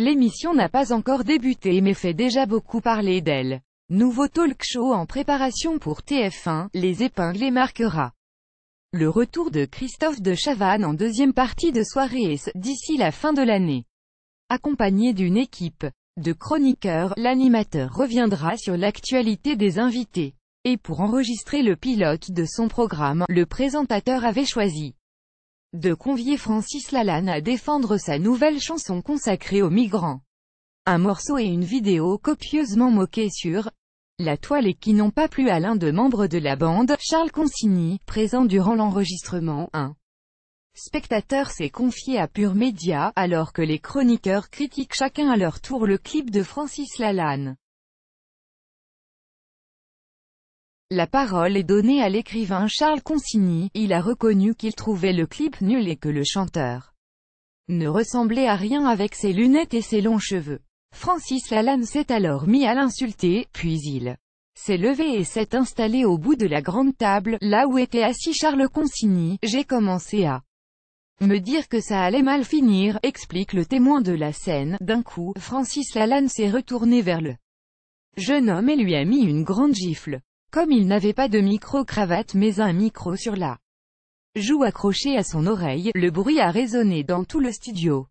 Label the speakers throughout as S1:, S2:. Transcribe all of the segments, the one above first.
S1: L'émission n'a pas encore débuté mais fait déjà beaucoup parler d'elle. Nouveau talk-show en préparation pour TF1, Les Épinglés marquera le retour de Christophe de Chavannes en deuxième partie de soirée d'ici la fin de l'année. Accompagné d'une équipe de chroniqueurs, l'animateur reviendra sur l'actualité des invités. Et pour enregistrer le pilote de son programme, le présentateur avait choisi de convier Francis Lalanne à défendre sa nouvelle chanson consacrée aux migrants. Un morceau et une vidéo copieusement moqués sur la toile et qui n'ont pas plu à l'un des membres de la bande, Charles Consigny, présent durant l'enregistrement. Un spectateur s'est confié à Pure Média, alors que les chroniqueurs critiquent chacun à leur tour le clip de Francis Lalanne. La parole est donnée à l'écrivain Charles Consigny. Il a reconnu qu'il trouvait le clip nul et que le chanteur ne ressemblait à rien avec ses lunettes et ses longs cheveux. Francis Lalanne s'est alors mis à l'insulter, puis il s'est levé et s'est installé au bout de la grande table, là où était assis Charles Consigny. J'ai commencé à me dire que ça allait mal finir, explique le témoin de la scène. D'un coup, Francis Lalanne s'est retourné vers le jeune homme et lui a mis une grande gifle. Comme il n'avait pas de micro-cravate mais un micro sur la joue accroché à son oreille, le bruit a résonné dans tout le studio.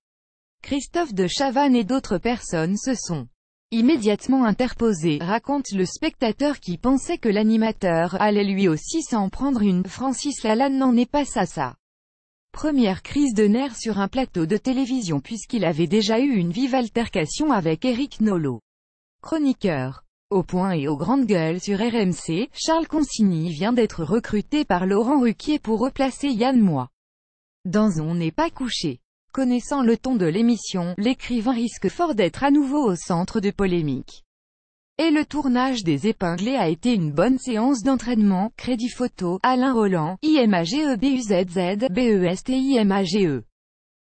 S1: Christophe de Chavannes et d'autres personnes se sont immédiatement interposés, raconte le spectateur qui pensait que l'animateur allait lui aussi s'en prendre une. Francis Lalanne n'en est pas à sa première crise de nerfs sur un plateau de télévision puisqu'il avait déjà eu une vive altercation avec Éric Nolot, chroniqueur au point et aux grandes gueules sur RMC. Charles Consigny vient d'être recruté par Laurent Ruquier pour replacer Yann Moix dans On n'est pas couché. Connaissant le ton de l'émission, l'écrivain risque fort d'être à nouveau au centre de polémiques. Et le tournage des Épinglés a été une bonne séance d'entraînement. Crédit photo, Alain Roland, IMAGE BUZZ, BESTIMAGE.